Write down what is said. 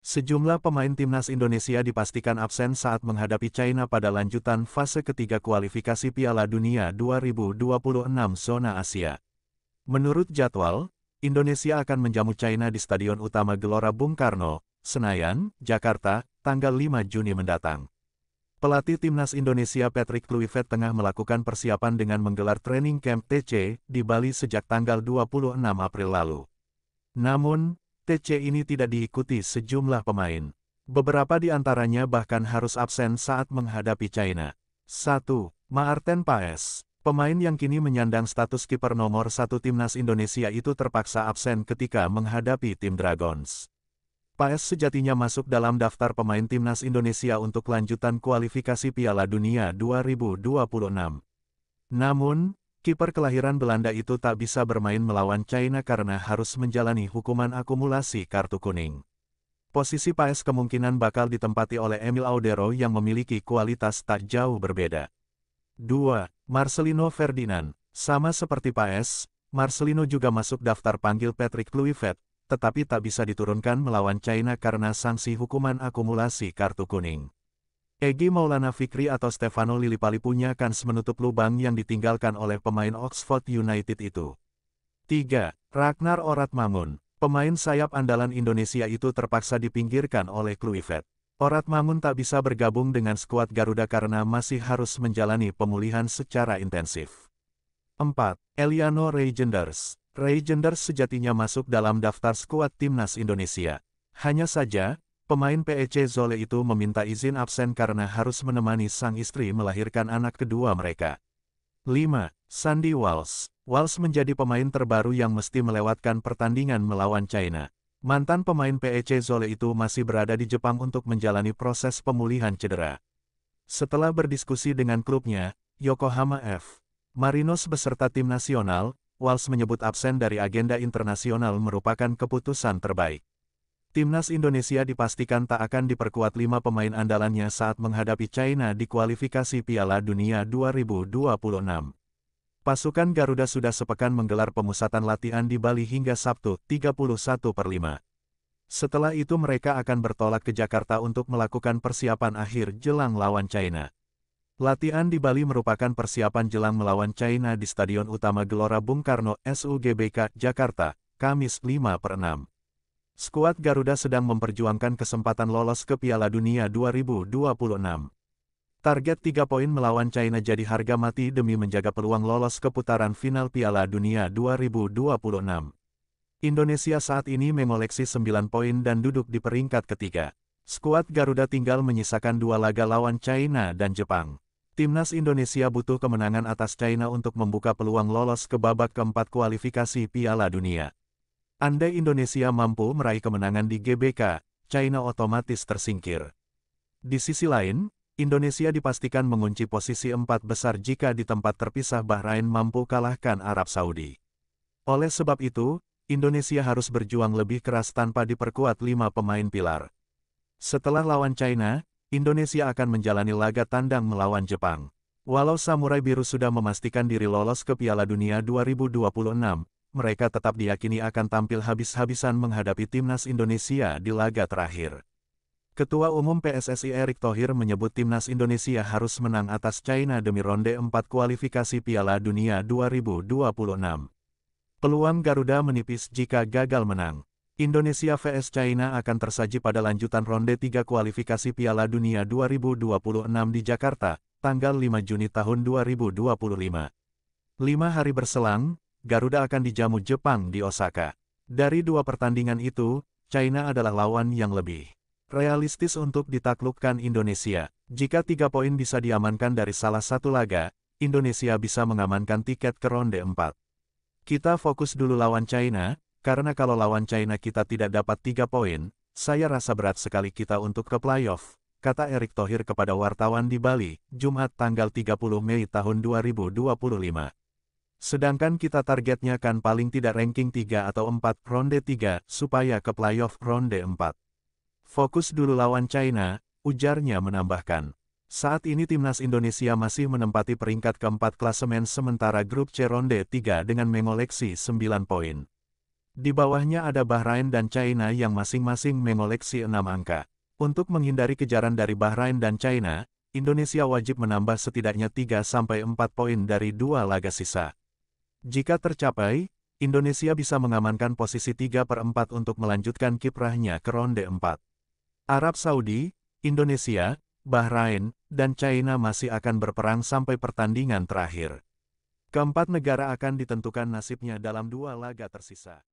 Sejumlah pemain timnas Indonesia dipastikan absen saat menghadapi China pada lanjutan fase ketiga kualifikasi Piala Dunia 2026 zona Asia. Menurut jadwal, Indonesia akan menjamu China di Stadion Utama Gelora Bung Karno, Senayan, Jakarta, tanggal 5 Juni mendatang. Pelatih timnas Indonesia Patrick Kluivert tengah melakukan persiapan dengan menggelar training camp TC di Bali sejak tanggal 26 April lalu. Namun, TC ini tidak diikuti sejumlah pemain. Beberapa di antaranya bahkan harus absen saat menghadapi China. 1. Maarten Paes. Pemain yang kini menyandang status kiper nomor 1 timnas Indonesia itu terpaksa absen ketika menghadapi tim Dragons. Paes sejatinya masuk dalam daftar pemain timnas Indonesia untuk lanjutan kualifikasi Piala Dunia 2026. Namun, kiper kelahiran Belanda itu tak bisa bermain melawan China karena harus menjalani hukuman akumulasi kartu kuning. Posisi Paes kemungkinan bakal ditempati oleh Emil Audero yang memiliki kualitas tak jauh berbeda. 2. Marcelino Ferdinand. Sama seperti Paes, Marcelino juga masuk daftar panggil Patrick Kluivert, tetapi tak bisa diturunkan melawan China karena sanksi hukuman akumulasi kartu kuning. Egy Maulana Fikri atau Stefano Lillipali punya kans menutup lubang yang ditinggalkan oleh pemain Oxford United itu. 3. Ragnar Oratmangun. Pemain sayap andalan Indonesia itu terpaksa dipinggirkan oleh Kluivert. Oratmangun tak bisa bergabung dengan skuad Garuda karena masih harus menjalani pemulihan secara intensif. 4. Eliano Reijenders. Reijenders sejatinya masuk dalam daftar skuad timnas Indonesia. Hanya saja, pemain PEC Zwolle itu meminta izin absen karena harus menemani sang istri melahirkan anak kedua mereka. 5. Sandy Walsh. Walsh menjadi pemain terbaru yang mesti melewatkan pertandingan melawan China. Mantan pemain PEC Zwolle itu masih berada di Jepang untuk menjalani proses pemulihan cedera. Setelah berdiskusi dengan klubnya, Yokohama F. Marinos beserta tim nasional, Walsh menyebut absen dari agenda internasional merupakan keputusan terbaik. Timnas Indonesia dipastikan tak akan diperkuat 5 pemain andalannya saat menghadapi China di kualifikasi Piala Dunia 2026. Pasukan Garuda sudah sepekan menggelar pemusatan latihan di Bali hingga Sabtu, 31/5. Setelah itu mereka akan bertolak ke Jakarta untuk melakukan persiapan akhir jelang lawan China. Latihan di Bali merupakan persiapan jelang melawan China di Stadion Utama Gelora Bung Karno, SUGBK, Jakarta, Kamis 5/6. Skuad Garuda sedang memperjuangkan kesempatan lolos ke Piala Dunia 2026. Target 3 poin melawan China jadi harga mati demi menjaga peluang lolos ke putaran final Piala Dunia 2026. Indonesia saat ini mengoleksi 9 poin dan duduk di peringkat ketiga. Skuad Garuda tinggal menyisakan 2 laga lawan China dan Jepang. Timnas Indonesia butuh kemenangan atas China untuk membuka peluang lolos ke babak keempat kualifikasi Piala Dunia. Andai Indonesia mampu meraih kemenangan di GBK, China otomatis tersingkir. Di sisi lain, Indonesia dipastikan mengunci posisi 4 besar jika di tempat terpisah Bahrain mampu kalahkan Arab Saudi. Oleh sebab itu, Indonesia harus berjuang lebih keras tanpa diperkuat 5 pemain pilar. Setelah lawan China, Indonesia akan menjalani laga tandang melawan Jepang. Walau Samurai Biru sudah memastikan diri lolos ke Piala Dunia 2026, mereka tetap diyakini akan tampil habis-habisan menghadapi timnas Indonesia di laga terakhir. Ketua Umum PSSI Erick Thohir menyebut timnas Indonesia harus menang atas China demi ronde 4 kualifikasi Piala Dunia 2026. Peluang Garuda menipis jika gagal menang. Indonesia vs China akan tersaji pada lanjutan ronde 3 kualifikasi Piala Dunia 2026 di Jakarta, tanggal 5 Juni tahun 2025. 5 hari berselang, Garuda akan dijamu Jepang di Osaka. Dari 2 pertandingan itu, China adalah lawan yang lebih realistis untuk ditaklukkan Indonesia. Jika 3 poin bisa diamankan dari salah satu laga, Indonesia bisa mengamankan tiket ke ronde 4. Kita fokus dulu lawan China, karena kalau lawan China kita tidak dapat 3 poin, saya rasa berat sekali kita untuk ke playoff, kata Erick Thohir kepada wartawan di Bali, Jumat tanggal 30 Mei tahun 2025. Sedangkan kita targetnya kan paling tidak ranking 3 atau 4 ronde 3 supaya ke playoff ronde 4. Fokus dulu lawan China, ujarnya menambahkan. Saat ini timnas Indonesia masih menempati peringkat keempat klasemen sementara grup C ronde 3 dengan mengoleksi 9 poin. Di bawahnya ada Bahrain dan China yang masing-masing mengoleksi 6 angka. Untuk menghindari kejaran dari Bahrain dan China, Indonesia wajib menambah setidaknya 3-4 poin dari 2 laga sisa. Jika tercapai, Indonesia bisa mengamankan posisi 3/4 untuk melanjutkan kiprahnya ke ronde 4. Arab Saudi, Indonesia, Bahrain, dan China masih akan berperang sampai pertandingan terakhir. Keempat negara akan ditentukan nasibnya dalam 2 laga tersisa.